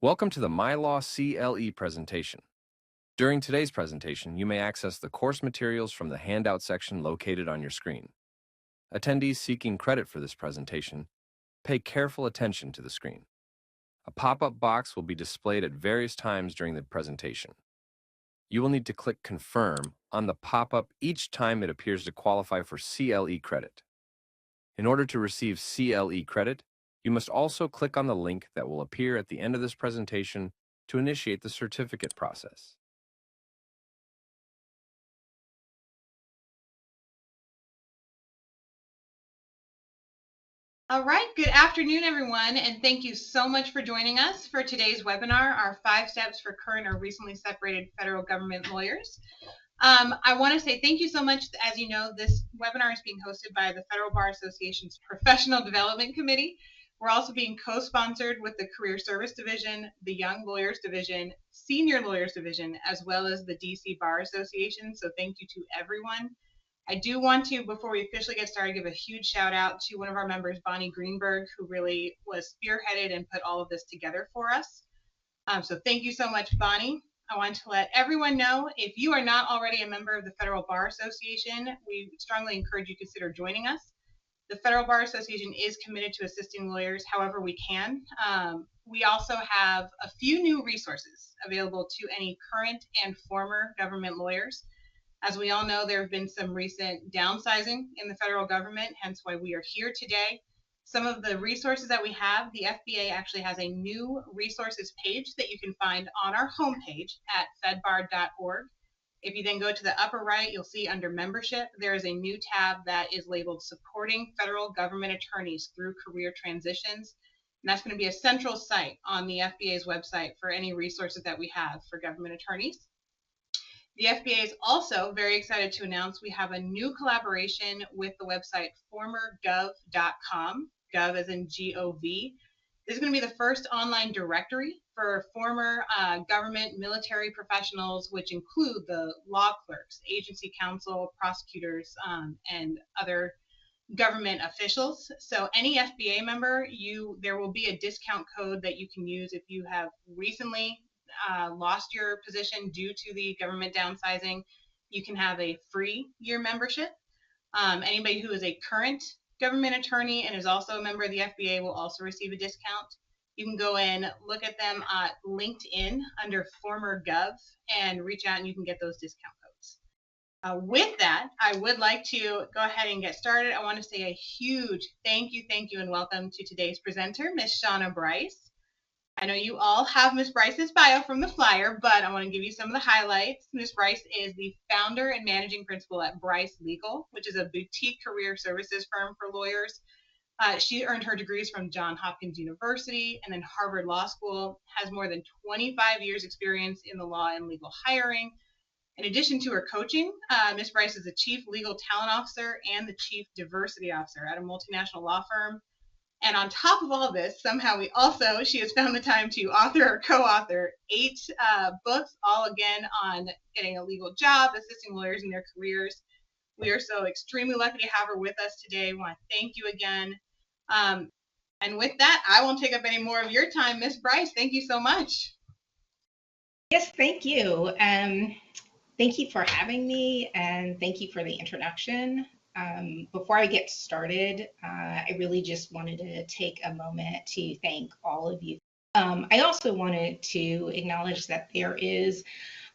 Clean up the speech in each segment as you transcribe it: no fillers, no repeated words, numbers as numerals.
Welcome to the MyLaw CLE presentation. During today's presentation, you may access the course materials from the handout section located on your screen. Attendees seeking credit for this presentation, pay careful attention to the screen. A pop-up box will be displayed at various times during the presentation. You will need to click Confirm on the pop-up each time it appears to qualify for CLE credit. In order to receive CLE credit, you must also click on the link that will appear at the end of this presentation to initiate the certificate process. All right, good afternoon, everyone, and thank you so much for joining us for today's webinar, our 5 steps for current or recently separated federal government lawyers. I want to say thank you so much. As you know, this webinar is being hosted by the Federal Bar Association's Professional Development Committee. We're also being co-sponsored with the Career Service Division, the Young Lawyers Division, Senior Lawyers Division, as well as the DC Bar Association, so thank you to everyone. I do want to, before we officially get started, give a huge shout out to one of our members, Bonnie Greenberg, who really was spearheaded and put all of this together for us. So thank you so much, Bonnie. I want to let everyone know, if you are not already a member of the Federal Bar Association, we strongly encourage you to consider joining us. The Federal Bar Association is committed to assisting lawyers however we can. We also have a few new resources available to any current and former government lawyers. As we all know, there have been some recent downsizing in the federal government, hence why we are here today. Some of the resources that we have, the FBA actually has a new resources page that you can find on our homepage at fedbar.org. If you then go to the upper right, you'll see under membership, there is a new tab that is labeled Supporting Federal Government Attorneys Through Career Transitions. And that's going to be a central site on the FBA's website for any resources that we have for government attorneys. The FBA is also very excited to announce we have a new collaboration with the website formergov.com, gov as in G-O-V. This is going to be the first online directory for former government military professionals, which include the law clerks, agency counsel, prosecutors, and other government officials. So any FBA member, there will be a discount code that you can use if you have recently lost your position due to the government downsizing. You can have a free year membership. Anybody who is a current government attorney and is also a member of the FBA will also receive a discount. You can go in, look at them at LinkedIn under former gov and reach out and you can get those discount codes. With that, I would like to go ahead and get started. I want to say a huge thank you, and welcome to today's presenter, Ms. Shauna Bryce. I know you all have Ms. Bryce's bio from the flyer, but I want to give you some of the highlights. Ms. Bryce is the founder and managing principal at Bryce Legal, which is a boutique career services firm for lawyers. She earned her degrees from Johns Hopkins University and then Harvard Law School, has more than 25 years experience in the law and legal hiring. In addition to her coaching, Ms. Bryce is the Chief Legal Talent Officer and the Chief Diversity Officer at a multinational law firm. And on top of all this, somehow she has found the time to author or co-author 8 books, all again on getting a legal job, assisting lawyers in their careers. We are so extremely lucky to have her with us today. I want to thank you again. And with that, I won't take up any more of your time. Ms. Bryce, thank you so much. Yes, thank you. Thank you for having me, and thank you for the introduction. Before I get started, I really just wanted to take a moment to thank all of you. I also wanted to acknowledge that there is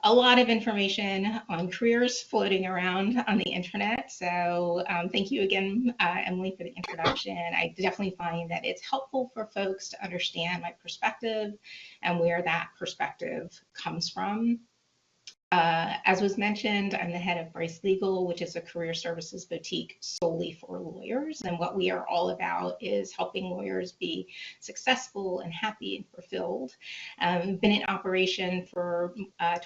a lot of information on careers floating around on the internet. So thank you again, Emily, for the introduction. I definitely find that it's helpful for folks to understand my perspective and where that perspective comes from. As was mentioned, I'm the head of Bryce Legal, which is a career services boutique solely for lawyers. And what we are all about is helping lawyers be successful and happy and fulfilled. Been in operation for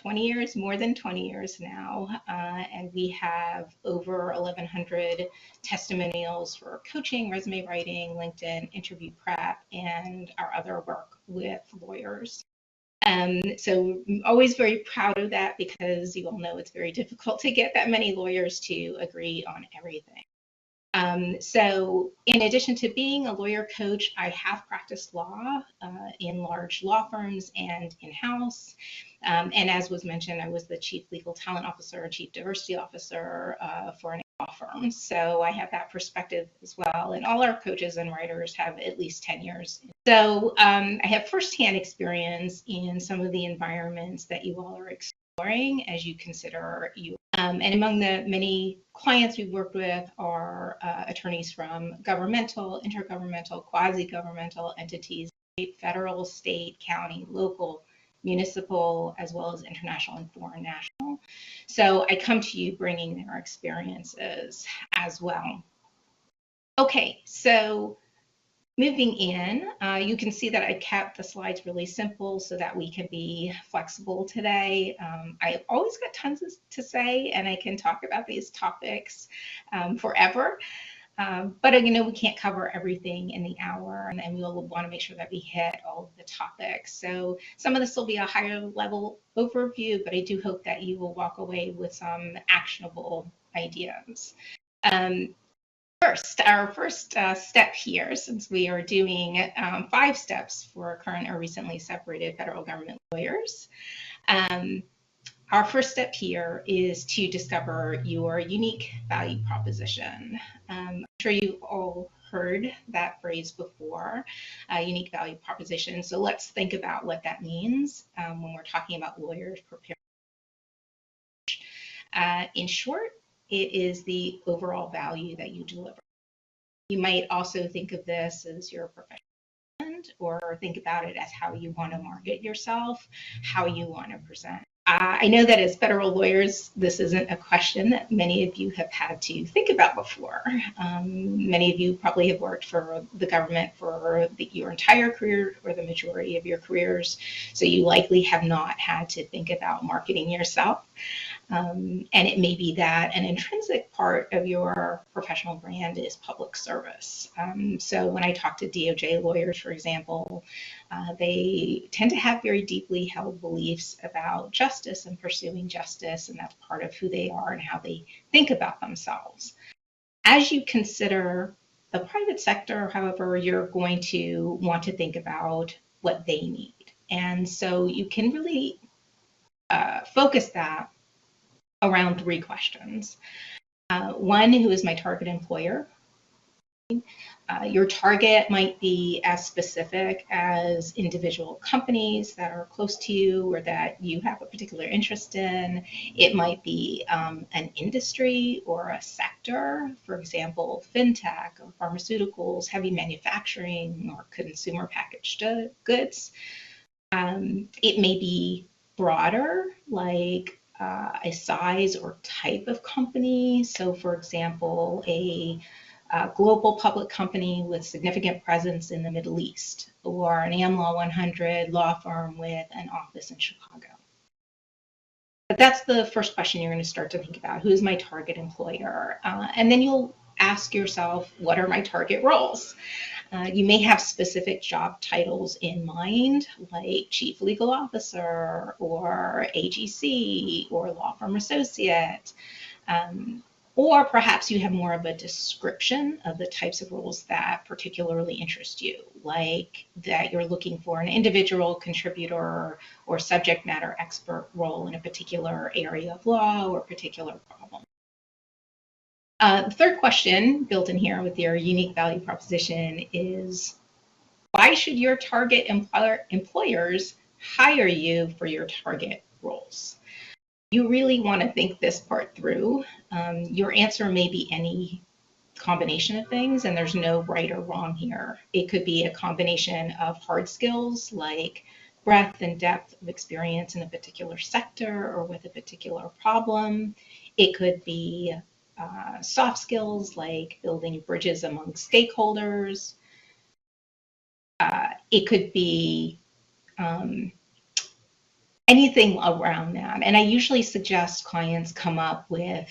20 years, more than 20 years now. And we have over 1,100 testimonials for coaching, resume writing, LinkedIn, interview prep, and our other work with lawyers. So I'm always very proud of that because you all know it's very difficult to get that many lawyers to agree on everything. So in addition to being a lawyer coach, I have practiced law in large law firms and in-house. And as was mentioned, I was the chief legal talent officer and chief diversity officer for an law firm. So I have that perspective as well. And all our coaches and writers have at least 10 years. So I have firsthand experience in some of the environments that you all are exploring as you consider and among the many clients we've worked with are attorneys from governmental, intergovernmental, quasi-governmental entities, federal, state, county, local, municipal, as well as international and foreign national. So I come to you bringing their experiences as well. Okay, so moving in, you can see that I kept the slides really simple so that we can be flexible today. I've always got tons to say, and I can talk about these topics forever. But you know, we can't cover everything in the hour, and we will want to make sure that we hit all of the topics. So some of this will be a higher level overview, but I do hope that you will walk away with some actionable ideas. Our first step here, since we are doing 5 steps for current or recently separated federal government lawyers, our first step here is to discover your unique value proposition. I'm sure you've all heard that phrase before, unique value proposition. So let's think about what that means when we're talking about lawyers preparing. In short, it is the overall value that you deliver. You might also think of this as your profession, or think about it as how you want to market yourself, how you want to present. I know that as federal lawyers, this isn't a question that many of you have had to think about before. Many of you probably have worked for the government for your entire career or the majority of your careers, so you likely have not had to think about marketing yourself. And it may be that an intrinsic part of your professional brand is public service. So when I talk to DOJ lawyers, for example, they tend to have very deeply held beliefs about justice and pursuing justice, and that's part of who they are and how they think about themselves. As you consider the private sector, however, you're going to want to think about what they need. And so you can really focus that around 3 questions. One, who is my target employer? Your target might be as specific as individual companies that are close to you or that you have a particular interest in. It might be an industry or a sector, for example, fintech or pharmaceuticals, heavy manufacturing, or consumer packaged goods. It may be broader, like a size or type of company. So for example, a global public company with significant presence in the Middle East, or an AmLaw 100 law firm with an office in Chicago. But that's the first question you're going to start to think about. Who is my target employer? And then you'll ask yourself, what are my target roles? You may have specific job titles in mind, like Chief Legal Officer, or AGC, or Law Firm Associate. Or perhaps you have more of a description of the types of roles that particularly interest you, like that you're looking for an individual contributor or subject matter expert role in a particular area of law or particular problem. The third question built in here with your unique value proposition is, why should your target employers hire you for your target roles? You really want to think this part through. Your answer may be any combination of things, and there's no right or wrong here. It could be a combination of hard skills like breadth and depth of experience in a particular sector or with a particular problem. It could be soft skills like building bridges among stakeholders. It could be anything around that. And I usually suggest clients come up with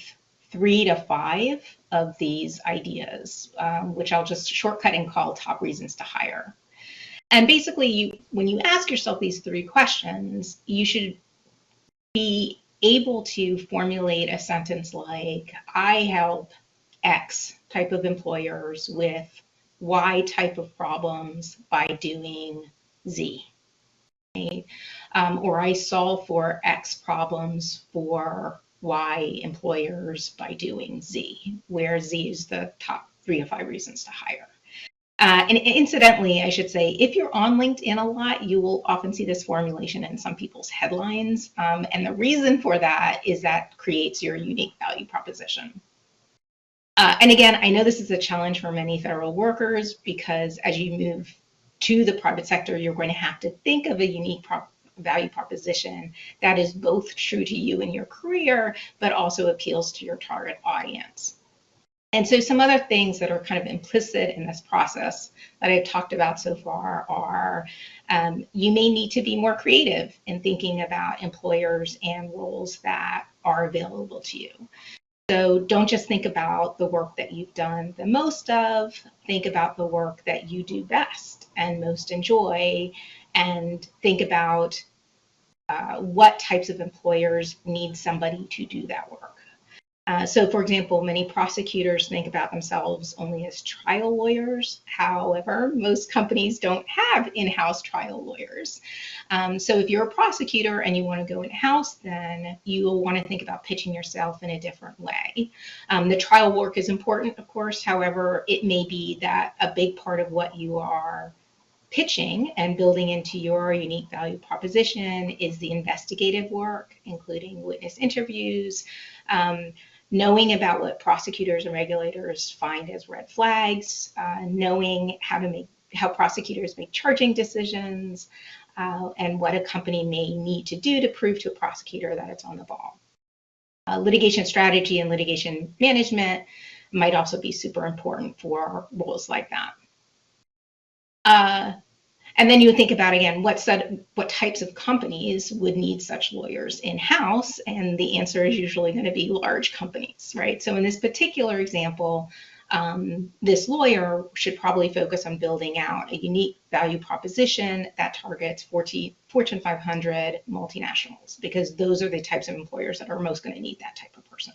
3 to 5 of these ideas, which I'll just shortcut and call top reasons to hire. And basically, when you ask yourself these 3 questions, you should be able to formulate a sentence like, I help X type of employers with Y type of problems by doing Z. Or I solve for X problems for Y employers by doing Z, where Z is the top 3 to 5 reasons to hire. And incidentally, I should say, if you're on LinkedIn a lot, you will often see this formulation in some people's headlines. And the reason for that is that creates your unique value proposition. And again, I know this is a challenge for many federal workers because as you move to the private sector, you're going to have to think of a unique value proposition that is both true to you and your career, but also appeals to your target audience. And so some other things that are kind of implicit in this process that I've talked about so far are you may need to be more creative in thinking about employers and roles that are available to you. So don't just think about the work that you've done the most of, think about the work that you do best and most enjoy, and think about what types of employers need somebody to do that work. So for example, many prosecutors think about themselves only as trial lawyers. However, most companies don't have in-house trial lawyers. So if you're a prosecutor and you want to go in-house, then you will want to think about pitching yourself in a different way. The trial work is important, of course. However, it may be that a big part of what you are pitching and building into your unique value proposition is the investigative work, including witness interviews, knowing about what prosecutors and regulators find as red flags, knowing how prosecutors make charging decisions, and what a company may need to do to prove to a prosecutor that it's on the ball. Litigation strategy and litigation management might also be super important for roles like that. And then you would think about, again, what types of companies would need such lawyers in-house, and the answer is usually going to be large companies, right? So in this particular example, this lawyer should probably focus on building out a unique value proposition that targets Fortune 500 multinationals, because those are the types of employers that are most going to need that type of person.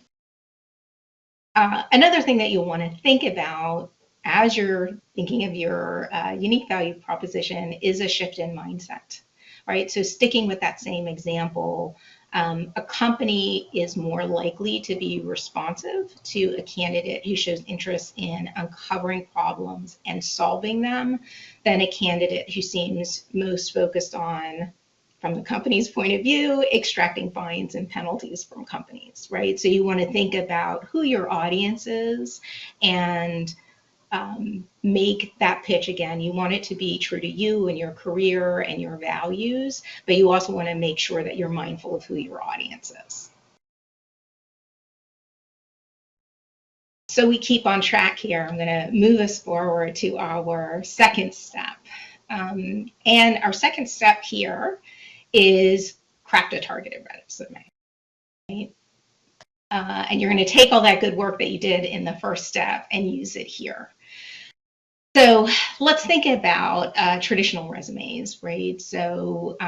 Another thing that you'll want to think about as you're thinking of your unique value proposition is a shift in mindset, right? So sticking with that same example, a company is more likely to be responsive to a candidate who shows interest in uncovering problems and solving them than a candidate who seems most focused on, from the company's point of view, extracting fines and penalties from companies, right? So you want to think about who your audience is and make that pitch again. You want it to be true to you and your career and your values, but you also want to make sure that you're mindful of who your audience is. So we keep on track here. I'm going to move us forward to our second step. And our second step here is craft a targeted resume. Right? And you're going to take all that good work that you did in the first step and use it here. So let's think about traditional resumes, right? So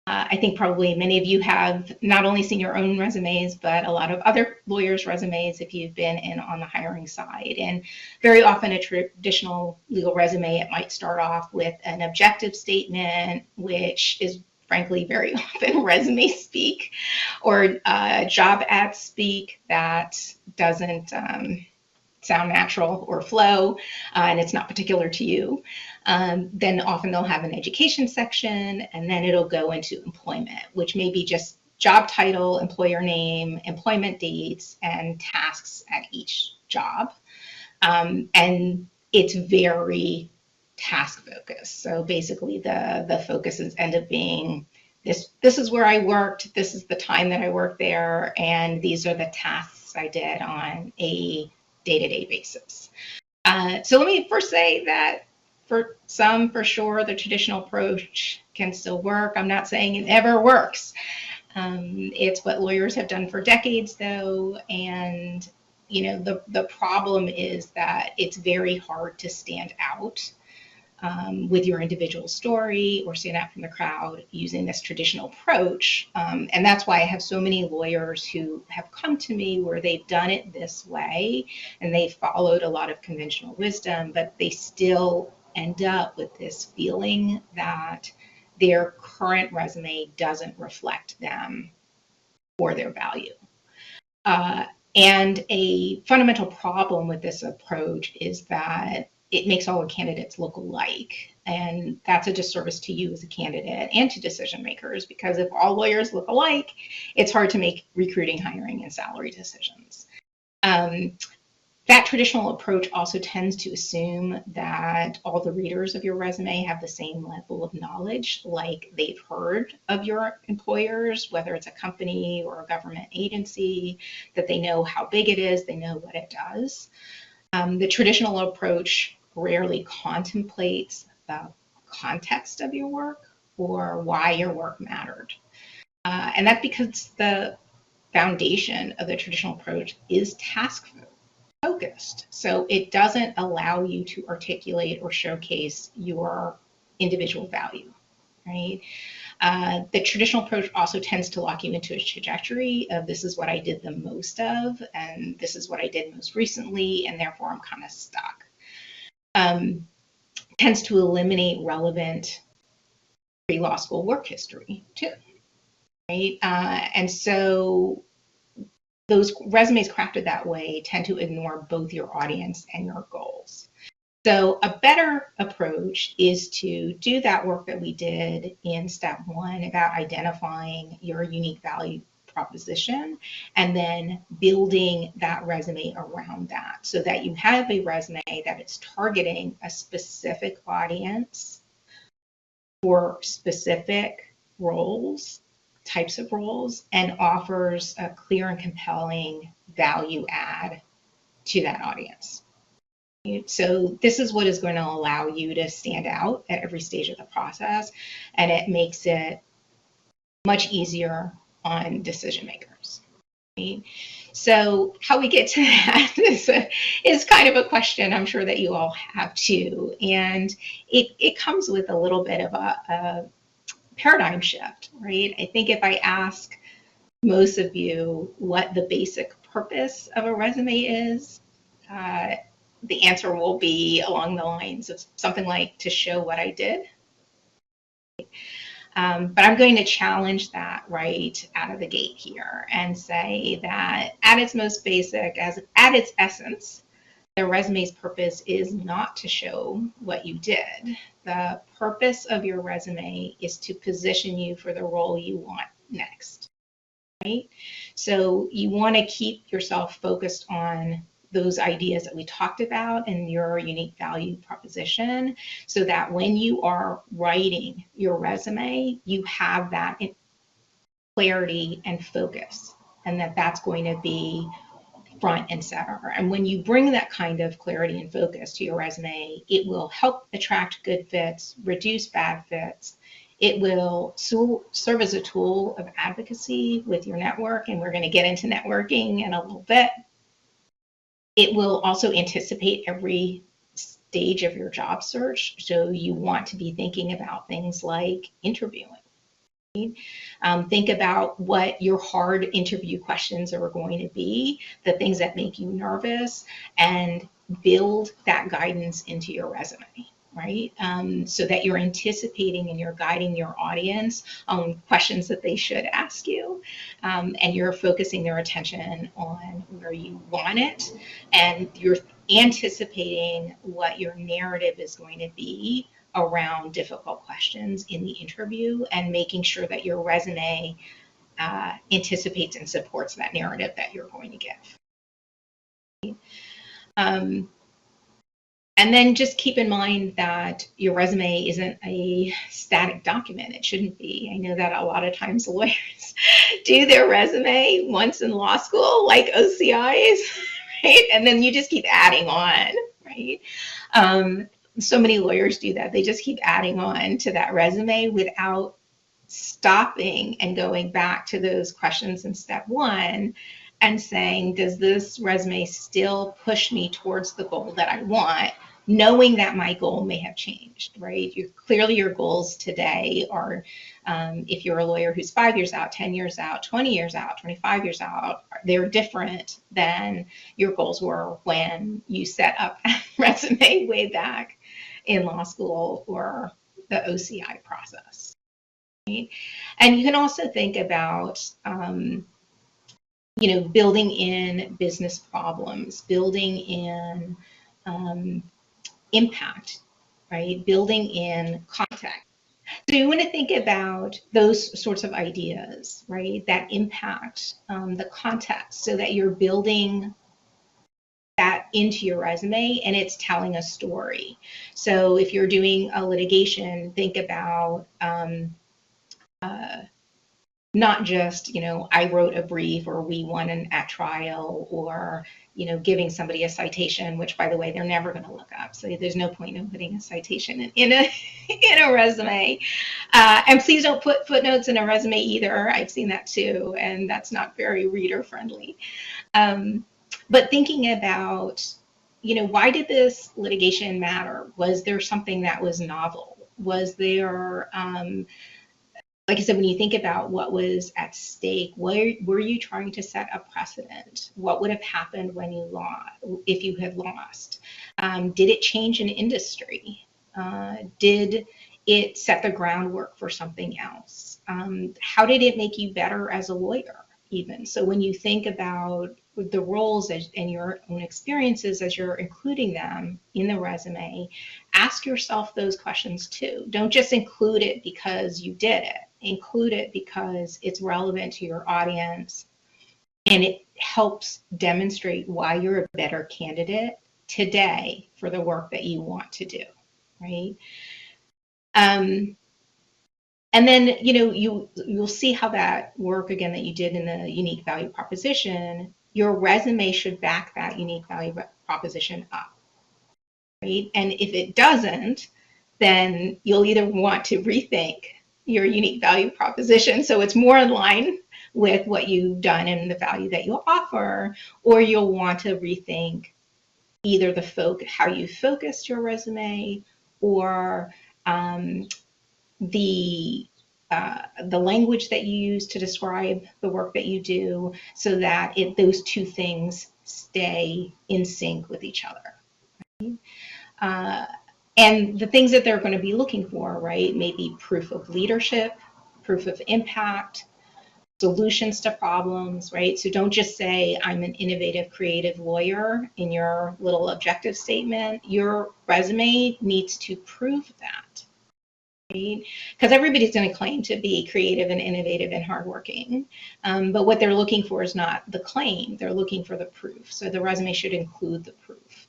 I think probably many of you have not only seen your own resumes, but a lot of other lawyers' resumes if you've been on the hiring side. And very often a traditional legal resume, it might start off with an objective statement, which is frankly very often resume speak, or job ad speak that doesn't sound natural or flow, and it's not particular to you. Then often they'll have an education section, and then it'll go into employment, which may be just job title, employer name, employment dates, and tasks at each job. And it's very task focused. So basically the focuses end up being this is where I worked, this is the time that I worked there, and these are the tasks I did on a day-to-day basis. So let me first say that for some, for sure, the traditional approach can still work. I'm not saying it never works. It's what lawyers have done for decades, though, and the problem is that it's very hard to stand out with your individual story or stand out from the crowd using this traditional approach. And that's why I have so many lawyers who have come to me where they've done it this way and they followed a lot of conventional wisdom, but they still end up with this feeling that their current resume doesn't reflect them or their value. And a fundamental problem with this approach is that it makes all the candidates look alike. And that's a disservice to you as a candidate and to decision makers, because if all lawyers look alike, it's hard to make recruiting, hiring, and salary decisions. That traditional approach also tends to assume that all the readers of your resume have the same level of knowledge, like they've heard of your employers, whether it's a company or a government agency, that they know how big it is, they know what it does. The traditional approach rarely contemplates the context of your work or why your work mattered. And that's because the foundation of the traditional approach is task focused. So it doesn't allow you to articulate or showcase your individual value, right? The traditional approach also tends to lock you into a trajectory of this is what I did the most of, and this is what I did most recently, and therefore I'm kind of stuck. Tends to eliminate relevant pre-law school work history too, right? And so those resumes crafted that way tend to ignore both your audience and your goals. So a better approach is to do that work that we did in step 1 about identifying your unique value proposition and then building that resume around that so that you have a resume that is targeting a specific audience for specific roles, types of roles, and offers a clear and compelling value add to that audience. So this is what is going to allow you to stand out at every stage of the process, and it makes it much easier on decision makers. Right? So how we get to that is kind of a question I'm sure that you all have too, and it comes with a little bit of a paradigm shift, right? I think if I ask most of you what the basic purpose of a resume is, the answer will be along the lines of something like to show what I did. But I'm going to challenge that right out of the gate here and say that at its most basic, at its essence, the resume's purpose is not to show what you did. The purpose of your resume is to position you for the role you want next, right? So you want to keep yourself focused on those ideas that we talked about and your unique value proposition so that when you are writing your resume, you have that clarity and focus, and that's going to be front and center. And when you bring that kind of clarity and focus to your resume, it will help attract good fits, reduce bad fits. It will serve as a tool of advocacy with your network, and we're going to get into networking in a little bit. It will also anticipate every stage of your job search. So you want to be thinking about things like interviewing. Think about what your hard interview questions are going to be, the things that make you nervous, and build that guidance into your resume, right? So that you're anticipating and you're guiding your audience on questions that they should ask you, and you're focusing their attention on where you want it, and you're anticipating what your narrative is going to be around difficult questions in the interview and making sure that your resume anticipates and supports that narrative that you're going to give. And then just keep in mind that your resume isn't a static document. It shouldn't be. I know that a lot of times lawyers do their resume once in law school, like OCIs, right? And then you just keep adding on, right? So many lawyers do that. They just keep adding on to that resume without stopping and going back to those questions in step 1 and saying, does this resume still push me towards the goal that I want knowing that my goal may have changed, right? Clearly your goals today are, if you're a lawyer who's 5 years out, 10 years out, 20 years out, 25 years out, they're different than your goals were when you set up a resume way back in law school or the OCI process. Right? And you can also think about, building in business problems, building in impact, right? Building in context. So you want to think about those sorts of ideas, right? That impact, the context, so that you're building that into your resume and it's telling a story. So if you're doing a litigation, think about not just, I wrote a brief, or we won at trial, or, giving somebody a citation, which, by the way, they're never going to look up. So there's no point in putting a citation in a resume. And please don't put footnotes in a resume either. I've seen that too, and that's not very reader friendly. But thinking about, why did this litigation matter? Was there something that was novel? Was there, like I said, when you think about what was at stake, were you trying to set a precedent? What would have happened when you lost, if you had lost? Did it change an industry? Did it set the groundwork for something else? How did it make you better as a lawyer, even? So when you think about the roles and your own experiences as you're including them in the resume, ask yourself those questions too. Don't just include it because you did it. Include it because it's relevant to your audience and it helps demonstrate why you're a better candidate today for the work that you want to do, right? And then, you'll see how that work, again, that you did in the unique value proposition, your resume should back that unique value proposition up, right? And if it doesn't, then you'll either want to rethink your unique value proposition so it's more in line with what you've done and the value that you'll offer, or you'll want to rethink either how you focused your resume, or the language that you use to describe the work that you do, so that those two things stay in sync with each other. Right? And the things that they're going to be looking for, right, maybe proof of leadership, proof of impact, solutions to problems, right? So don't just say, I'm an innovative, creative lawyer in your little objective statement. Your resume needs to prove that, right? Because everybody's going to claim to be creative and innovative and hardworking. But what they're looking for is not the claim. They're looking for the proof. So the resume should include the proof.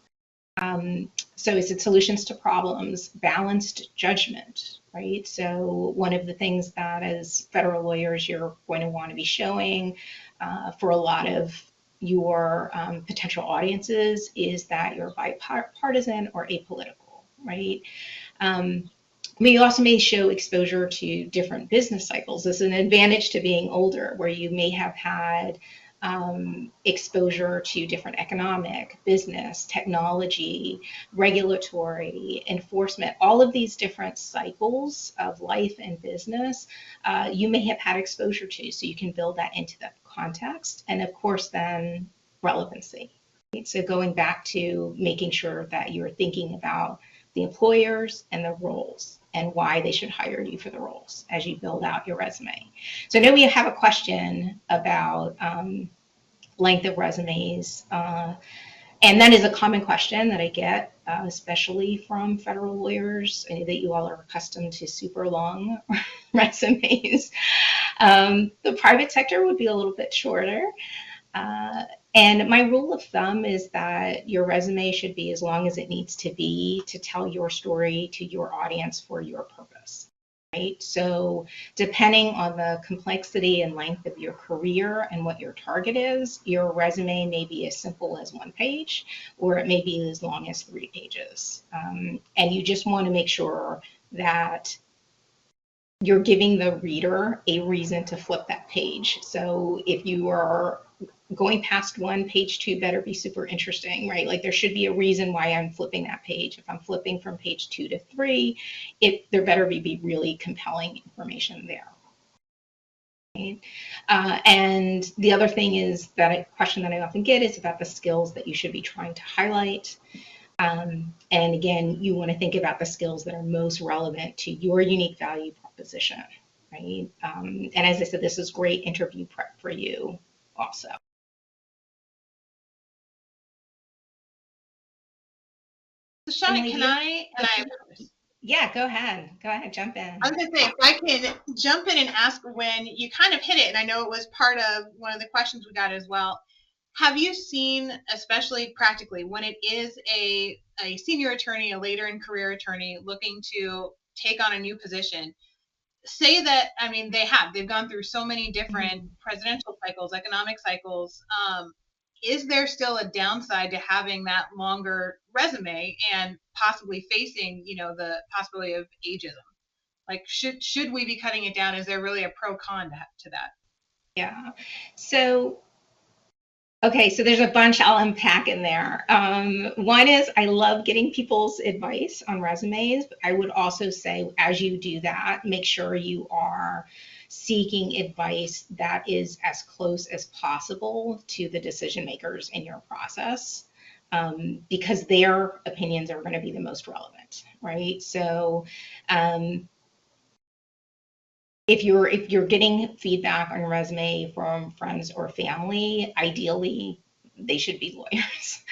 So is it solutions to problems, balanced judgment, right? So one of the things that as federal lawyers you're going to want to be showing for a lot of your potential audiences is that you're bipartisan or apolitical, right? You also may show exposure to different business cycles. This is an advantage to being older, where you may have had exposure to different economic, business, technology, regulatory, enforcement, all of these different cycles of life and business, you may have had exposure to, so you can build that into the context. And of course, then relevancy. Right? So going back to making sure that you're thinking about the employers and the roles and why they should hire you for the roles as you build out your resume. So I know we have a question about length of resumes, and that is a common question that I get, especially from federal lawyers. I know that you all are accustomed to super long resumes. The private sector would be a little bit shorter. And my rule of thumb is that your resume should be as long as it needs to be to tell your story to your audience for your purpose, right? So depending on the complexity and length of your career and what your target is, your resume may be as simple as 1 page, or it may be as long as 3 pages. And you just want to make sure that you're giving the reader a reason to flip that page. So if you are going past one, page two better be super interesting, right? Like there should be a reason why I'm flipping that page. If I'm flipping from page 2 to 3, there better be really compelling information there. Right? And the other thing is that a question that I often get is about the skills that you should be trying to highlight. And again, you want to think about the skills that are most relevant to your unique value proposition, right? And as I said, this is great interview prep for you also. So Shauna, can I, yeah, go ahead, jump in. I was gonna say, if I can jump in and ask, when you kind of hit it, and I know it was part of one of the questions we got as well, have you seen, especially practically, when it is a senior attorney, a later in career attorney looking to take on a new position, say that, I mean, they've gone through so many different presidential cycles, economic cycles, is there still a downside to having that longer resume and possibly facing, you know, the possibility of ageism? Like, should we be cutting it down? Is there really a pro con to that? Yeah. So, okay, so there's a bunch I'll unpack in there. One is I love getting people's advice on resumes. I would also say, as you do that, make sure you are seeking advice that is as close as possible to the decision makers in your process, because their opinions are going to be the most relevant, right? So if you're getting feedback on your resume from friends or family, ideally they should be lawyers.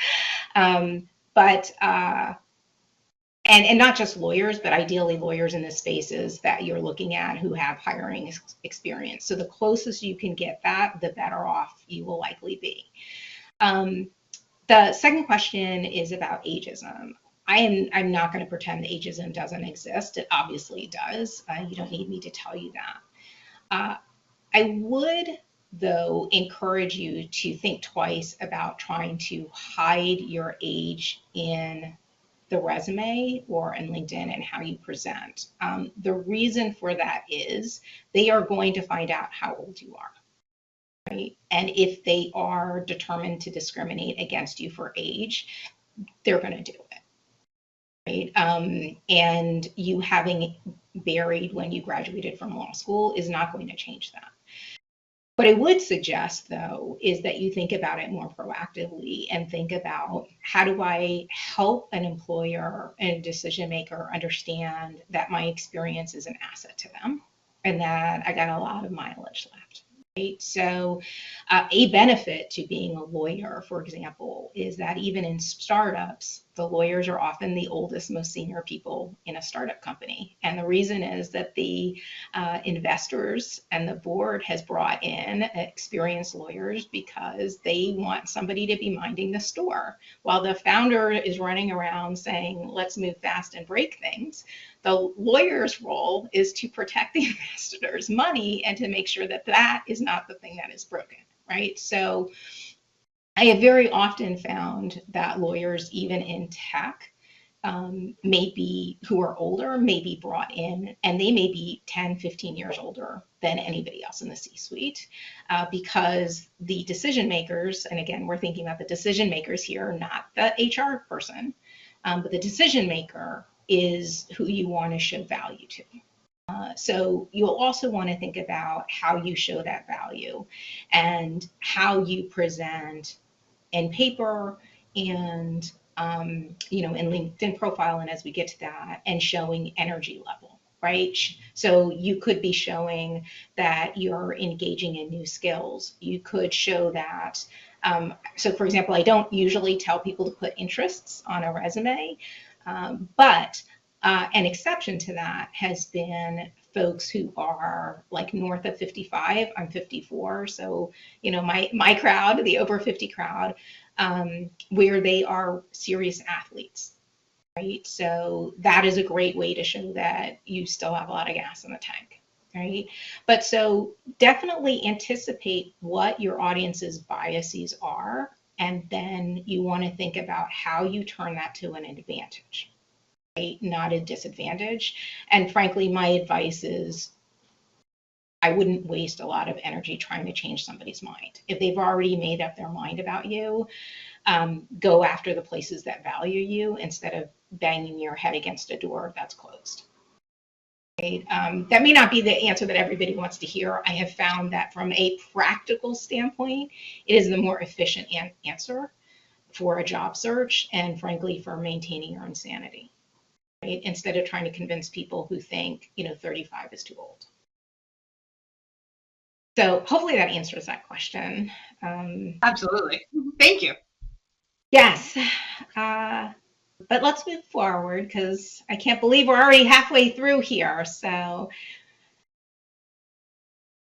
And not just lawyers, but ideally lawyers in the spaces that you're looking at who have hiring experience. So the closest you can get that, the better off you will likely be. The second question is about ageism. I'm not going to pretend ageism doesn't exist. It obviously does. You don't need me to tell you that. I would, though, encourage you to think twice about trying to hide your age in the resume or in LinkedIn and how you present. The reason for that is they are going to find out how old you are. Right? And if they are determined to discriminate against you for age, they're going to do it. Right? And you having buried when you graduated from law school is not going to change that. What I would suggest, though, is that you think about it more proactively and think about, how do I help an employer and a decision maker understand that my experience is an asset to them and that I got a lot of mileage left. Right? So a benefit to being a lawyer, for example, is that even in startups, the lawyers are often the oldest, most senior people in a startup company. And the reason is that the investors and the board has brought in experienced lawyers because they want somebody to be minding the store. While the founder is running around saying, let's move fast and break things, the lawyer's role is to protect the investors' money and to make sure that that is not the thing that is broken, right? So I have very often found that lawyers, even in tech, maybe who are older, may be brought in, and they may be 10, 15 years older than anybody else in the C-suite, because the decision makers, and again, we're thinking about the decision makers here, not the HR person, but the decision maker is who you want to show value to. So you'll also want to think about how you show that value and how you present in paper and in LinkedIn profile, and as we get to that, and showing energy level, right? So you could be showing that you're engaging in new skills. You could show that. So for example, I don't usually tell people to put interests on a resume, but an exception to that has been folks who are like north of 55. I'm 54, so my crowd, the over 50 crowd, where they are serious athletes, right? So that is a great way to show that you still have a lot of gas in the tank, right? But so definitely anticipate what your audience's biases are, and then you want to think about how you turn that to an advantage. Right? Not a disadvantage. And frankly, my advice is I wouldn't waste a lot of energy trying to change somebody's mind. If they've already made up their mind about you, go after the places that value you instead of banging your head against a door that's closed. Right? That may not be the answer that everybody wants to hear. I have found that from a practical standpoint, it is the more efficient answer for a job search and frankly for maintaining your own sanity, right? Instead of trying to convince people who think, 35 is too old. So hopefully that answers that question. Absolutely. Thank you. Yes. But let's move forward because I can't believe we're already halfway through here. So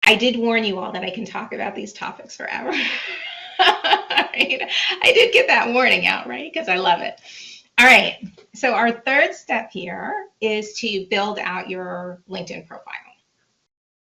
I did warn you all that I can talk about these topics forever. Right? I did get that warning out, right? Because I love it. All right. So our third step here is to build out your LinkedIn profile.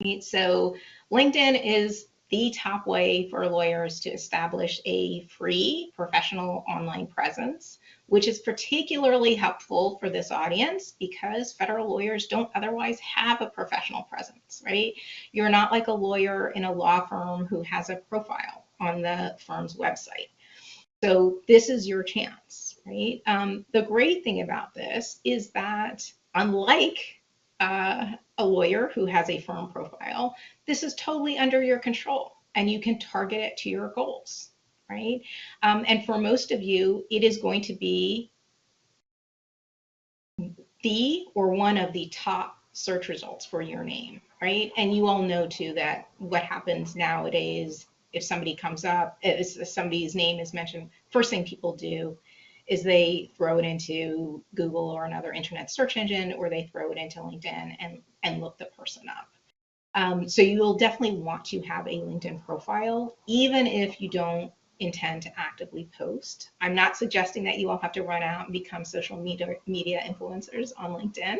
Right? So LinkedIn is the top way for lawyers to establish a free professional online presence, which is particularly helpful for this audience because federal lawyers don't otherwise have a professional presence, right? You're not like a lawyer in a law firm who has a profile on the firm's website. So this is your chance, right? The great thing about this is that unlike a lawyer who has a firm profile, this is totally under your control and you can target it to your goals, right? And for most of you, it is going to be the or one of the top search results for your name, right? And you all know too that what happens nowadays, if somebody comes up, if somebody's name is mentioned, first thing people do is they throw it into Google or another internet search engine, or they throw it into LinkedIn and look the person up. So you'll definitely want to have a LinkedIn profile, even if you don't intend to actively post. I'm not suggesting that you all have to run out and become social media influencers on LinkedIn.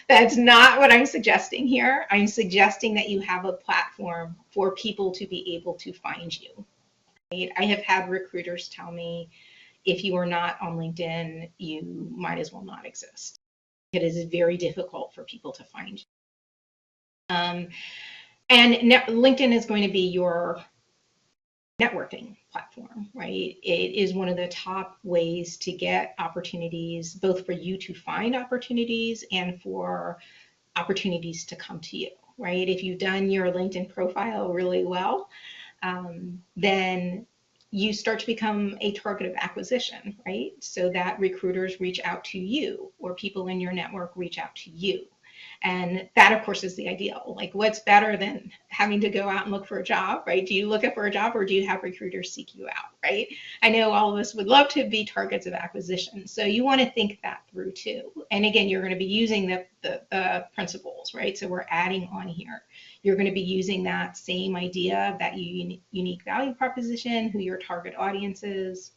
That's not what I'm suggesting here. I'm suggesting that you have a platform for people to be able to find you. Right? I have had recruiters tell me, if you are not on LinkedIn, you might as well not exist. It is very difficult for people to find you. And LinkedIn is going to be your networking platform, right? It is one of the top ways to get opportunities, both for you to find opportunities and for opportunities to come to you, right? If you've done your LinkedIn profile really well, then you start to become a target of acquisition, right? So that recruiters reach out to you or people in your network reach out to you. And that, of course, is the ideal. Like, what's better than having to go out and look for a job, right? Do you look for a job or do you have recruiters seek you out, right? I know all of us would love to be targets of acquisition. So you want to think that through too. And again, you're going to be using the principles, right? So we're adding on here. You're going to be using that same idea, that unique value proposition, who your target audience is.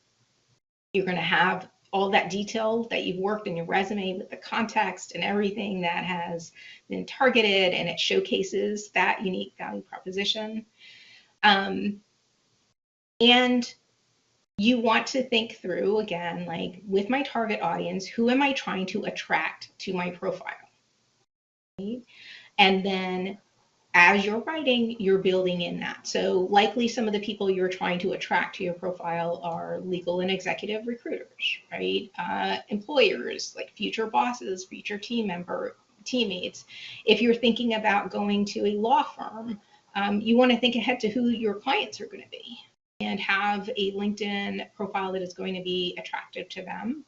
You're going to have all that detail that you've worked in your resume with the context and everything that has been targeted, and it showcases that unique value proposition. And you want to think through, again, like, with my target audience, who am I trying to attract to my profile? Right? And then as you're writing, you're building in that. So likely some of the people you're trying to attract to your profile are legal and executive recruiters, right? Employers, like future bosses, future teammates. If you're thinking about going to a law firm, you want to think ahead to who your clients are going to be and have a LinkedIn profile that is going to be attractive to them.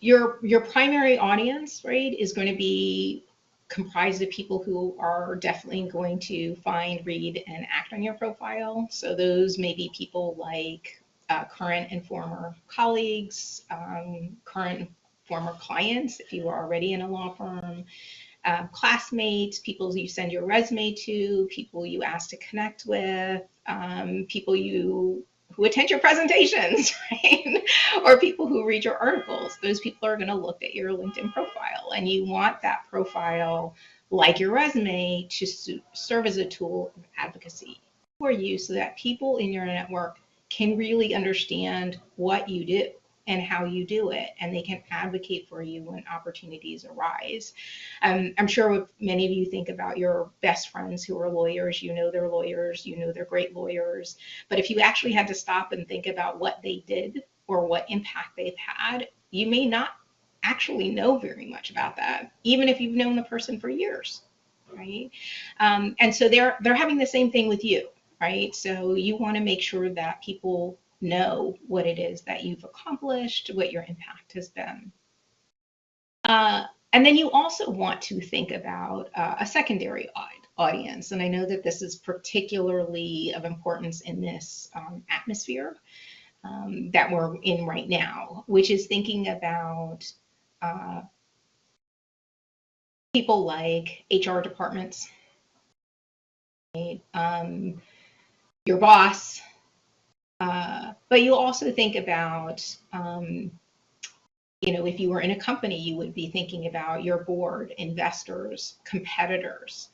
Your primary audience, right, is going to be comprised of people who are definitely going to find, read, and act on your profile. So those may be people like current and former colleagues, current and former clients, if you are already in a law firm, classmates, people you send your resume to, people you ask to connect with, people who attend your presentations, right? Or people who read your articles. Those people are going to look at your LinkedIn profile, and you want that profile, like your resume, to serve as a tool of advocacy for you so that people in your network can really understand what you do, and how you do it, and they can advocate for you when opportunities arise. I'm sure many of you think about your best friends who are lawyers. You know they're lawyers, you know they're great lawyers, but if you actually had to stop and think about what they did or what impact they've had, you may not actually know very much about that, even if you've known the person for years, right? And so they're having the same thing with you, right? So you want to make sure that people know what it is that you've accomplished, what your impact has been. And then you also want to think about a secondary audience. And I know that this is particularly of importance in this atmosphere that we're in right now, which is thinking about people like HR departments, right? Your boss, but you also think about, if you were in a company, you would be thinking about your board, investors, competitors,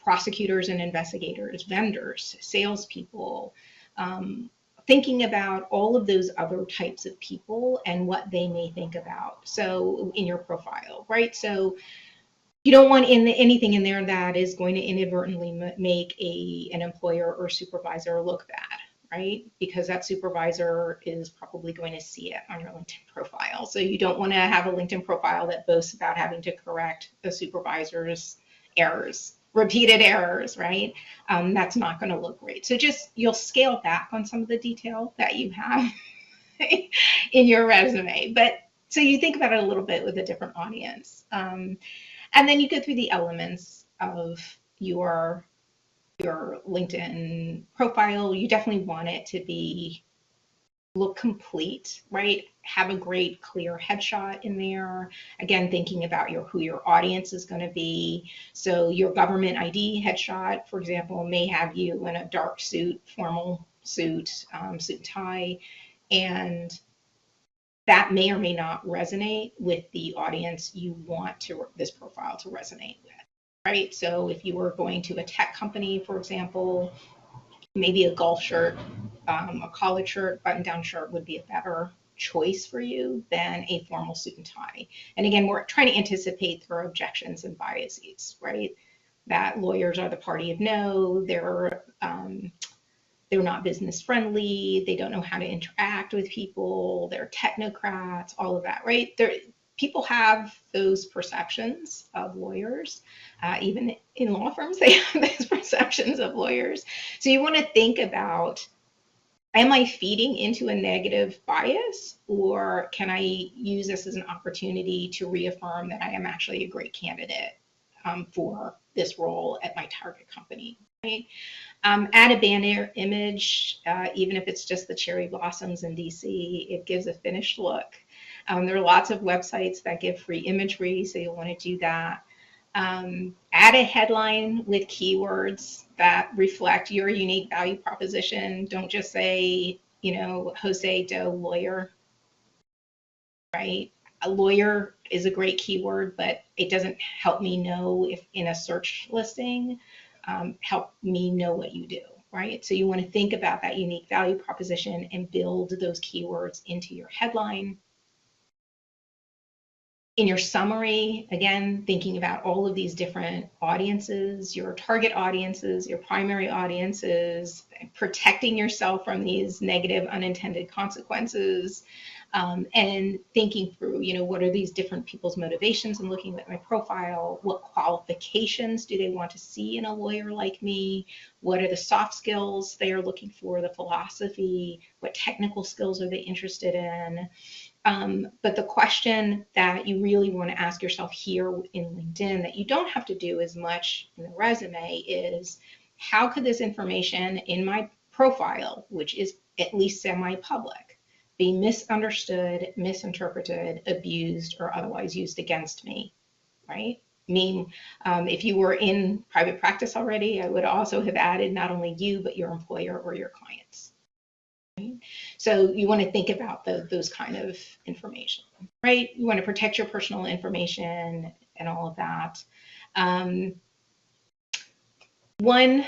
prosecutors and investigators, vendors, salespeople, thinking about all of those other types of people and what they may think about. So in your profile, right? So you don't want anything in there that is going to inadvertently make an employer or supervisor look bad, right? Because that supervisor is probably going to see it on your LinkedIn profile. So you don't want to have a LinkedIn profile that boasts about having to correct the supervisor's errors, repeated errors, right? That's not going to look great. So you'll scale back on some of the detail that you have in your resume. But so you think about it a little bit with a different audience. And then you go through the elements of your LinkedIn profile. You definitely want it to look complete, right? Have a great clear headshot in there. Again, thinking about who your audience is going to be. So your government ID headshot, for example, may have you in a dark suit, formal suit, suit and tie, and that may or may not resonate with the audience you want this profile to resonate with, right? So if you were going to a tech company, for example, maybe a golf shirt, a collared shirt, button-down shirt would be a better choice for you than a formal suit and tie. And again, we're trying to anticipate their objections and biases, right? That lawyers are the party of no, they're not business friendly, they don't know how to interact with people, they're technocrats, all of that, right? People have those perceptions of lawyers. Even in law firms, they have those perceptions of lawyers. So you want to think about, am I feeding into a negative bias, or can I use this as an opportunity to reaffirm that I am actually a great candidate for this role at my target company, right? Add a banner image, even if it's just the cherry blossoms in DC, it gives a finished look. There are lots of websites that give free imagery, so you'll want to do that. Add a headline with keywords that reflect your unique value proposition. Don't just say, Jose Doe lawyer, right? A lawyer is a great keyword, but it doesn't help me know if in a search listing, help me know what you do, right? So you want to think about that unique value proposition and build those keywords into your headline. In your summary, again, thinking about all of these different audiences, your target audiences, your primary audiences, protecting yourself from these negative unintended consequences, and thinking through, what are these different people's motivations in looking at my profile? What qualifications do they want to see in a lawyer like me? What are the soft skills they are looking for, the philosophy? What technical skills are they interested in? But the question that you really want to ask yourself here in LinkedIn that you don't have to do as much in the resume is, how could this information in my profile, which is at least semi-public, be misunderstood, misinterpreted, abused, or otherwise used against me, right? If you were in private practice already, I would also have added not only you, but your employer or your clients. Right? So you want to think about those kind of information, right? You want to protect your personal information and all of that. One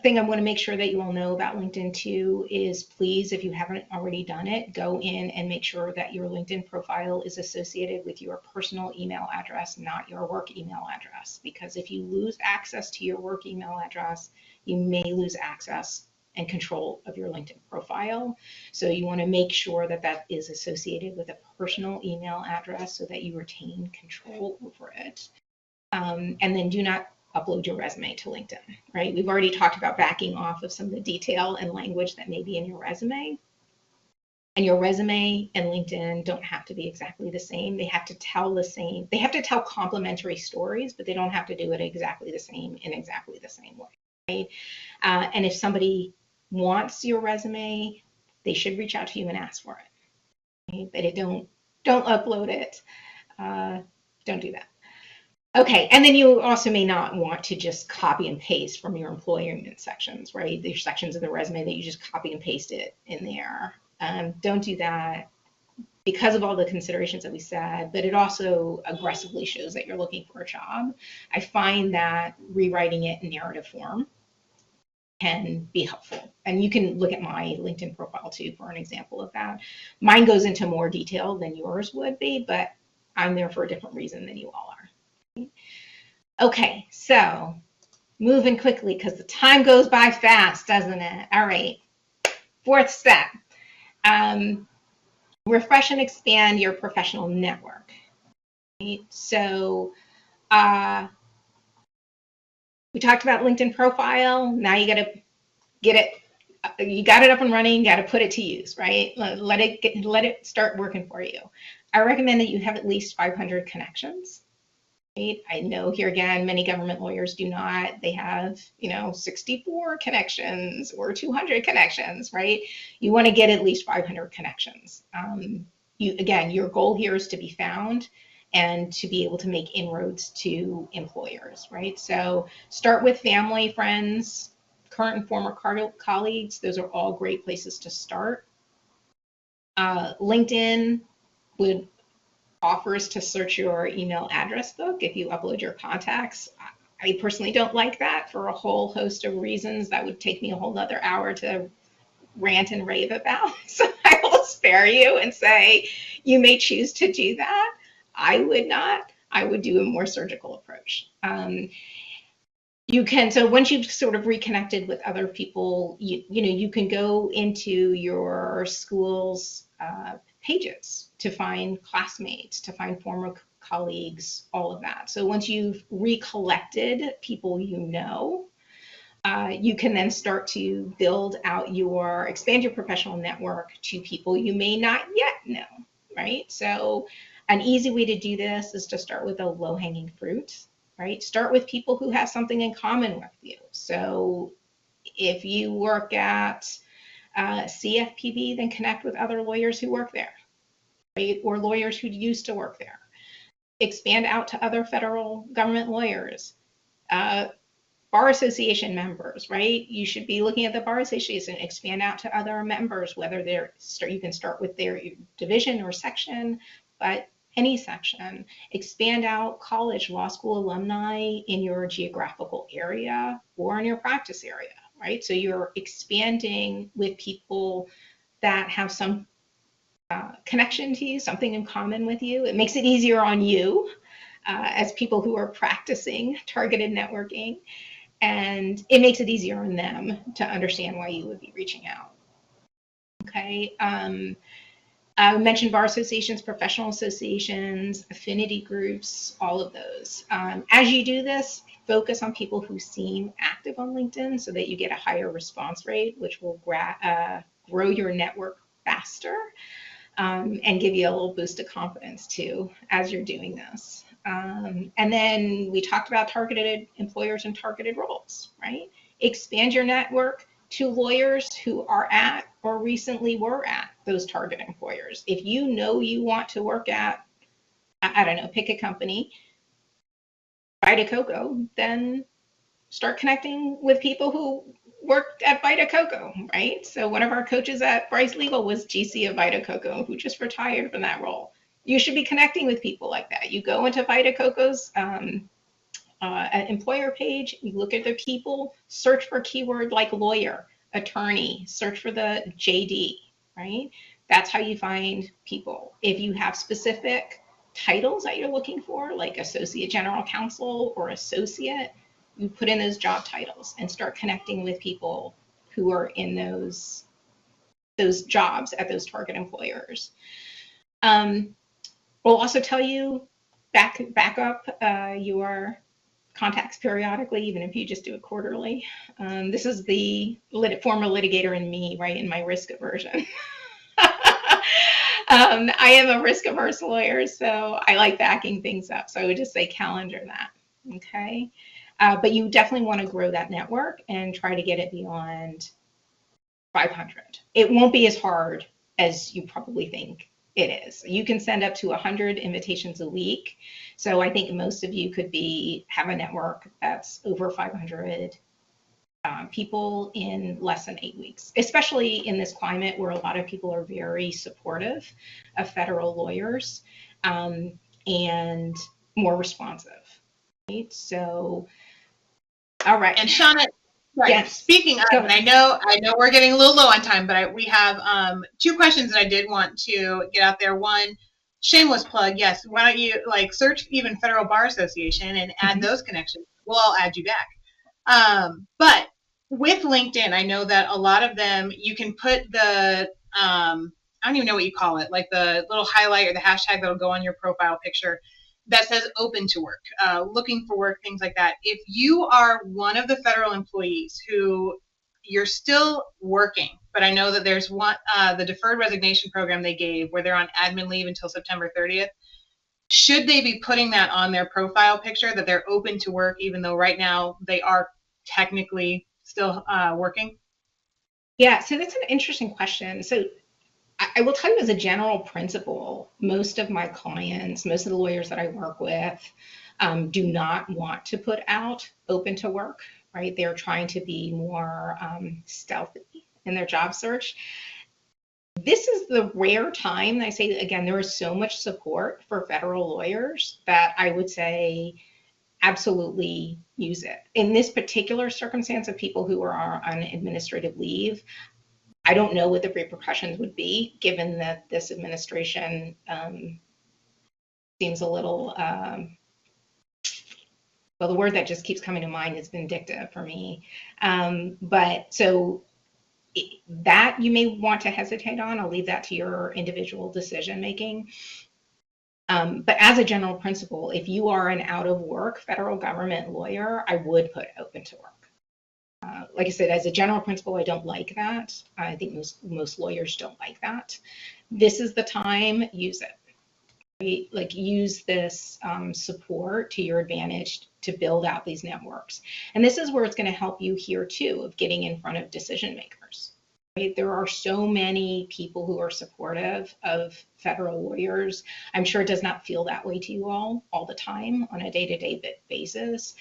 thing I want to make sure that you all know about LinkedIn too is, please, if you haven't already done it, go in and make sure that your LinkedIn profile is associated with your personal email address, not your work email address. Because if you lose access to your work email address, you may lose access and control of your LinkedIn profile. So you want to make sure that that is associated with a personal email address so that you retain control over it. And then do not upload your resume to LinkedIn, right? We've already talked about backing off of some of the detail and language that may be in your resume. And your resume and LinkedIn don't have to be exactly the same. They have to tell the same. They have to tell complementary stories, but they don't have to do it exactly the same in exactly the same way, right? And if somebody wants your resume, they should reach out to you and ask for it. Right? But don't upload it. Don't do that. Okay, and then you also may not want to just copy and paste from your employment sections, right? There's sections of the resume that you just copy and paste it in there. Don't do that because of all the considerations that we said, but it also aggressively shows that you're looking for a job. I find that rewriting it in narrative form can be helpful. And you can look at my LinkedIn profile too for an example of that. Mine goes into more detail than yours would be, but I'm there for a different reason than you all are. Okay, so moving quickly because the time goes by fast, doesn't it? All right, fourth step. Refresh and expand your professional network. Right? So we talked about LinkedIn profile. Now you got to get it. You got it up and running. You got to put it to use, right? Let it start working for you. I recommend that you have at least 500 connections. Right? I know here again, many government lawyers do not. They have, 64 connections or 200 connections, right? You want to get at least 500 connections. Again, your goal here is to be found and to be able to make inroads to employers, right? So start with family, friends, current and former colleagues. Those are all great places to start. LinkedIn offers to search your email address book if you upload your contacts. I personally don't like that for a whole host of reasons that would take me a whole other hour to rant and rave about. So I will spare you and say you may choose to do that. I would not. I would do a more surgical approach. You can, so once you've sort of reconnected with other people, you can go into your school's pages to find classmates, to find former colleagues, all of that. So once you've recollected people you can then start to build out expand your professional network to people you may not yet know, right? So an easy way to do this is to start with a low-hanging fruit, right? Start with people who have something in common with you. So if you work at CFPB, then connect with other lawyers who work there, right? Or lawyers who used to work there. Expand out to other federal government lawyers, Bar Association members, right? You should be looking at the Bar Association, expand out to other members, whether you can start with their division or section, but any section. Expand out college, law school alumni in your geographical area or in your practice area, right? So you're expanding with people that have some connection to you, something in common with you. It makes it easier on you as people who are practicing targeted networking, and it makes it easier on them to understand why you would be reaching out. Okay. I mentioned bar associations, professional associations, affinity groups, all of those. As you do this, focus on people who seem active on LinkedIn so that you get a higher response rate, which will grow your network faster and give you a little boost of confidence too as you're doing this. And then we talked about targeted employers and targeted roles, right? Expand your network to lawyers who are at or recently were at those target employers. If you know you want to work at, I don't know, pick a company, Vita Coco, then start connecting with people who worked at Vita Coco, right? So one of our coaches at Bryce Legal was GC of Vita Coco, who just retired from that role. You should be connecting with people like that. You go into Vita Coco's employer page, you look at the people, search for keyword like lawyer, attorney, search for the JD, right? That's how you find people. If you have specific titles that you're looking for, like associate general counsel or associate, you put in those job titles and start connecting with people who are in those jobs at those target employers. We'll also tell you back up your contacts periodically, even if you just do it quarterly. This is the former litigator in me, right, in my risk aversion. I am a risk averse lawyer, so I like backing things up. So I would just say calendar that, okay? But you definitely want to grow that network and try to get it beyond 500. It won't be as hard as you probably think it is. You can send up to 100 invitations a week. So I think most of you could have a network that's over 500 people in less than 8 weeks, especially in this climate where a lot of people are very supportive of federal lawyers and more responsive. Right? So, all right. And Shauna, right. Yes. Speaking of, and I know we're getting a little low on time, but we have 2 questions that I did want to get out there. One, shameless plug. Yes, why don't you search even Federal Bar Association and add those connections? We'll all add you back. But with LinkedIn, I know that a lot of them, you can put the I don't even know what you call it, like the little highlight or the hashtag that'll go on your profile picture that says open to work, looking for work, things like that. If you are one of the federal employees who you're still working, but I know that there's one, the deferred resignation program they gave where they're on admin leave until September 30th, should they be putting that on their profile picture that they're open to work, even though right now they are technically still working? Yeah, so that's an interesting question. So I will tell you as a general principle, most of my clients, most of the lawyers that I work with do not want to put out open to work, right? They're trying to be more stealthy in their job search. This is the rare time, I say again, there is so much support for federal lawyers that I would say absolutely use it. In this particular circumstance of people who are on administrative leave, I don't know what the repercussions would be, given that this administration seems a little, well, the word that just keeps coming to mind is vindictive for me. But so that you may want to hesitate on. I'll leave that to your individual decision making. But as a general principle, if you are an out of work federal government lawyer, I would put open to work. Like I said, as a general principle, I don't like that. I think most lawyers don't like that. This is the time, use it. Right? Like use this support to your advantage to build out these networks. And this is where it's going to help you here too, of getting in front of decision makers. Right? There are so many people who are supportive of federal lawyers. I'm sure it does not feel that way to you all the time on a day-to-day basis.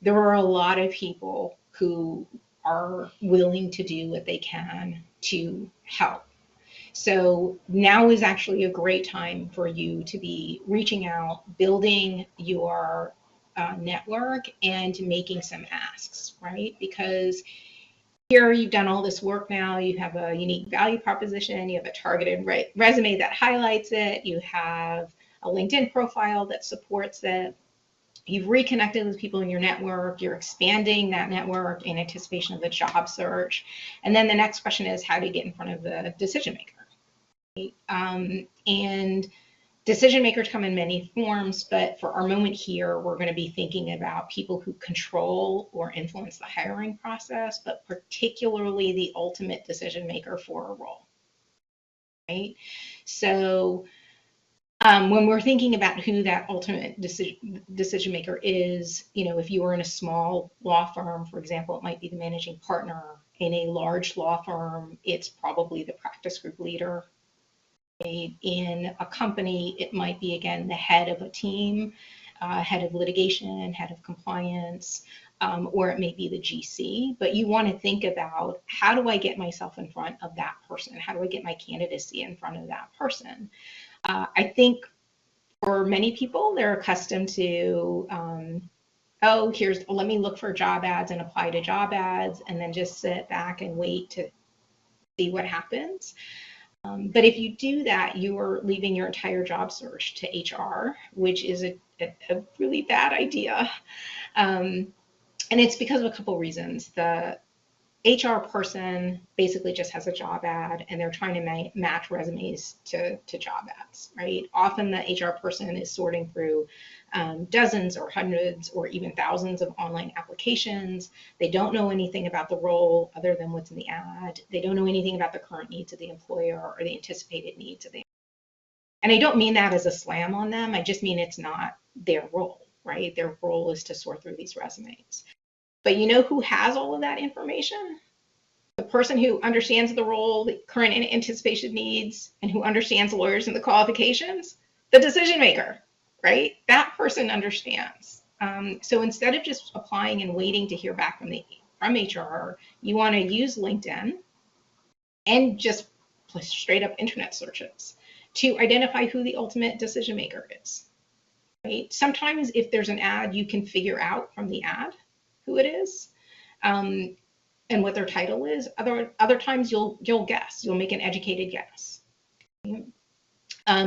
There are a lot of people who are willing to do what they can to help. So now is actually a great time for you to be reaching out, building your network and making some asks, right? Because here you've done all this work now, you have a unique value proposition, you have a targeted resume that highlights it, you have a LinkedIn profile that supports it. You've reconnected with people in your network, you're expanding that network in anticipation of the job search. And then the next question is how to get in front of the decision maker. Right? And decision makers come in many forms, but for our moment here, we're going to be thinking about people who control or influence the hiring process, but particularly the ultimate decision maker for a role. Right? So when we're thinking about who that ultimate decision maker is, you know, if you were in a small law firm, for example, it might be the managing partner. In a large law firm, it's probably the practice group leader. In a company, it might be, again, the head of a team, head of litigation, head of compliance, or it may be the GC. But you want to think about, how do I get myself in front of that person? How do I get my candidacy in front of that person? I think for many people, they're accustomed to oh, let me look for job ads and apply to job ads and then just sit back and wait to see what happens. But if you do that, you are leaving your entire job search to HR, which is a really bad idea. And it's because of a couple reasons. The HR person basically just has a job ad and they're trying to match resumes to job ads, right? Often the HR person is sorting through dozens or hundreds or even thousands of online applications. They don't know anything about the role other than what's in the ad. They don't know anything about the current needs of the employer or the anticipated needs of the employer. And I don't mean that as a slam on them. I just mean it's not their role, right? Their role is to sort through these resumes. But you know who has all of that information? The person who understands the role, the current and anticipation needs, and who understands the lawyers and the qualifications? The decision maker, right? That person understands. So instead of just applying and waiting to hear back from HR, you want to use LinkedIn and just straight up internet searches to identify who the ultimate decision maker is, right? Sometimes if there's an ad, you can figure out from the ad who it is and what their title is. Other times you'll guess, you'll make an educated guess.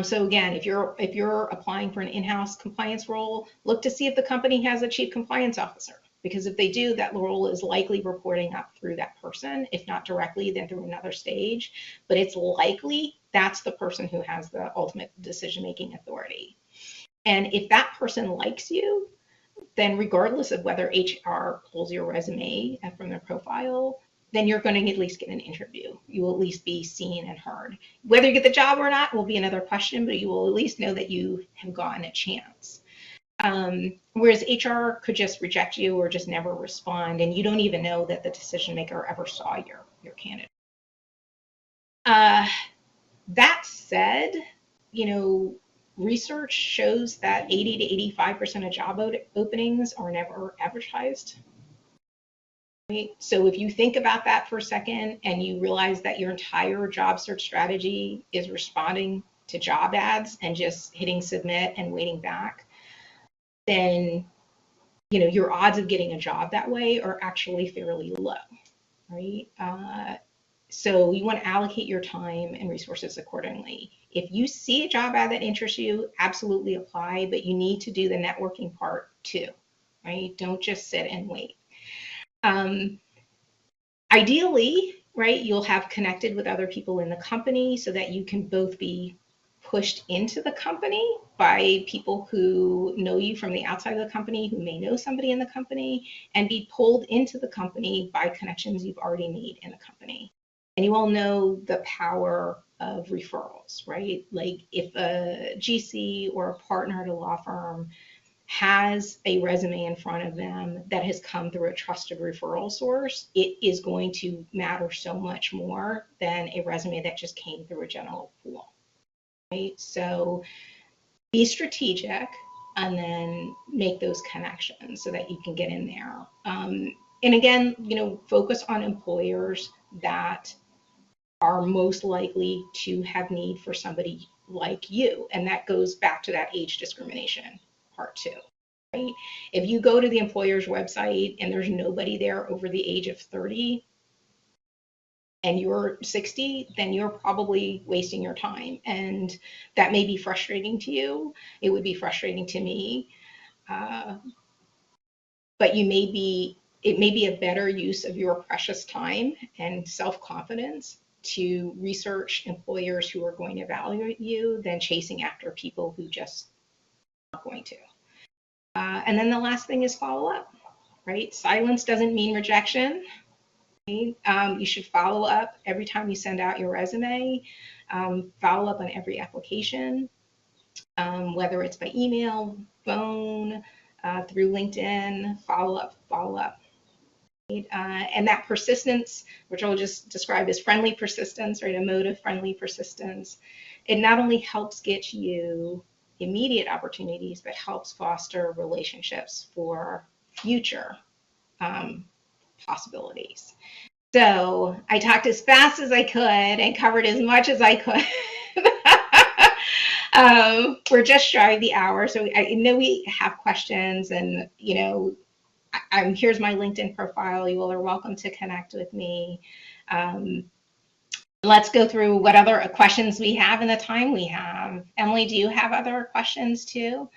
So again, if you're applying for an in-house compliance role, look to see if the company has a chief compliance officer, because if they do, that role is likely reporting up through that person, if not directly, then through another stage. But it's likely that's the person who has the ultimate decision-making authority. And if that person likes you, then regardless of whether HR pulls your resume from their profile, then you're going to at least get an interview. You will at least be seen and heard. Whether you get the job or not will be another question, but you will at least know that you have gotten a chance. Whereas HR could just reject you or just never respond, and you don't even know that the decision maker ever saw your candidate. That said, research shows that 80 to 85% of job openings are never advertised. Right? So if you think about that for a second and you realize that your entire job search strategy is responding to job ads and just hitting submit and waiting back, then your odds of getting a job that way are actually fairly low, right? So you want to allocate your time and resources accordingly. If you see a job ad that interests you, absolutely apply, but you need to do the networking part too, right? Don't just sit and wait. Ideally, right, you'll have connected with other people in the company so that you can both be pushed into the company by people who know you from the outside of the company, who may know somebody in the company, and be pulled into the company by connections you've already made in the company. And you all know the power of referrals, right? Like if a GC or a partner at a law firm has a resume in front of them that has come through a trusted referral source, it is going to matter so much more than a resume that just came through a general pool, right? So be strategic and then make those connections so that you can get in there. And again, focus on employers that are most likely to have need for somebody like you. And that goes back to that age discrimination part too, right? If you go to the employer's website and there's nobody there over the age of 30 and you're 60, then you're probably wasting your time. And that may be frustrating to you. It would be frustrating to me. But it may be a better use of your precious time and self-confidence to research employers who are going to evaluate you than chasing after people who just aren't going to. And then the last thing is follow up, right? Silence doesn't mean rejection. Right? You should follow up every time you send out your resume, follow up on every application, whether it's by email, phone, through LinkedIn, follow up. And that persistence, which I'll just describe as friendly persistence, right? A mode of friendly persistence. It not only helps get you immediate opportunities, but helps foster relationships for future possibilities. So I talked as fast as I could and covered as much as I could. We're just shy of the hour, so I know we have questions, and here's my LinkedIn profile. You all are welcome to connect with me. Let's go through what other questions we have in the time we have. Emily, do you have other questions too?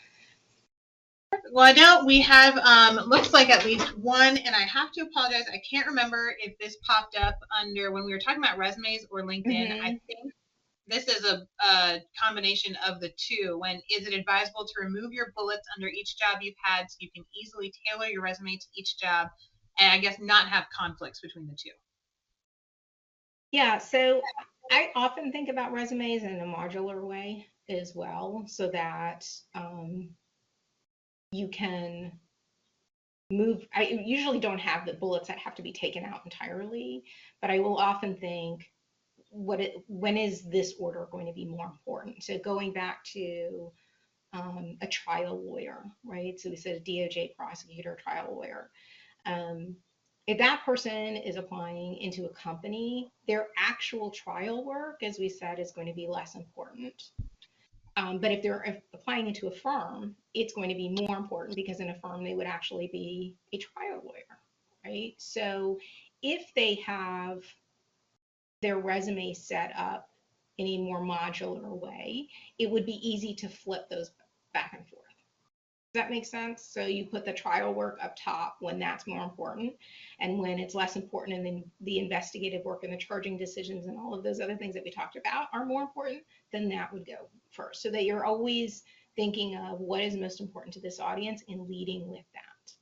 Well, I know we have, looks like at least one, and I have to apologize. I can't remember if this popped up under when we were talking about resumes or LinkedIn. I think this is a combination of the two. When is it advisable to remove your bullets under each job you've had so you can easily tailor your resume to each job and I guess not have conflicts between the two? Yeah, so I often think about resumes in a modular way as well, so that you can move. I usually don't have the bullets that have to be taken out entirely, but I will often think, when is this order going to be more important? So going back to a trial lawyer, right? So we said a DOJ prosecutor, trial lawyer. If that person is applying into a company, their actual trial work, as we said, is going to be less important. But if they're applying into a firm, it's going to be more important, because in a firm they would actually be a trial lawyer, right? So if they have their resume set up in a more modular way, it would be easy to flip those back and forth. Does that make sense? So you put the trial work up top when that's more important, and when it's less important, and then the investigative work and the charging decisions and all of those other things that we talked about are more important, then that would go first, so that you're always thinking of what is most important to this audience and leading with that.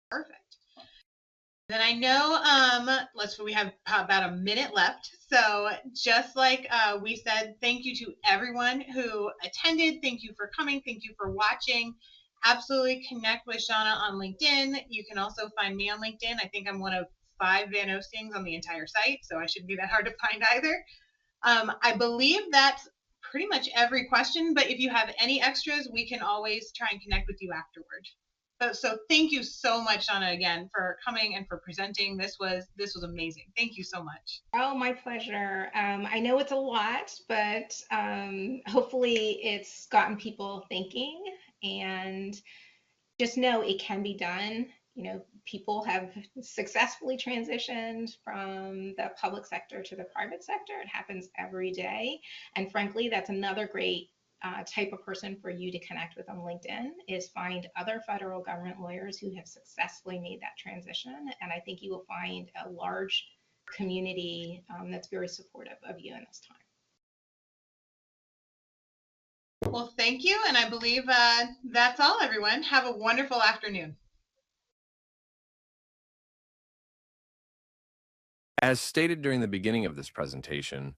Perfect. Then I know, we have about a minute left. So just like we said, thank you to everyone who attended. Thank you for coming. Thank you for watching. Absolutely connect with Shauna on LinkedIn. You can also find me on LinkedIn. I think I'm one of 5 Van Oostings on the entire site, so I shouldn't be that hard to find either. I believe that's pretty much every question, but if you have any extras, we can always try and connect with you afterward. So thank you so much, Shauna, again, for coming and for presenting. This was amazing. Thank you so much. Oh, my pleasure. I know it's a lot, but hopefully it's gotten people thinking, and just know it can be done. People have successfully transitioned from the public sector to the private sector. It happens every day. And frankly, that's another great type of person for you to connect with on LinkedIn, is find other federal government lawyers who have successfully made that transition. And I think you will find a large community that's very supportive of you in this time. Well, thank you. And I believe that's all, everyone. Have a wonderful afternoon. As stated during the beginning of this presentation,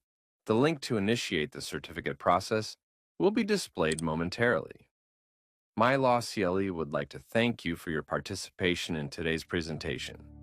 the link to initiate the certificate process will be displayed momentarily. My Law CLE would like to thank you for your participation in today's presentation.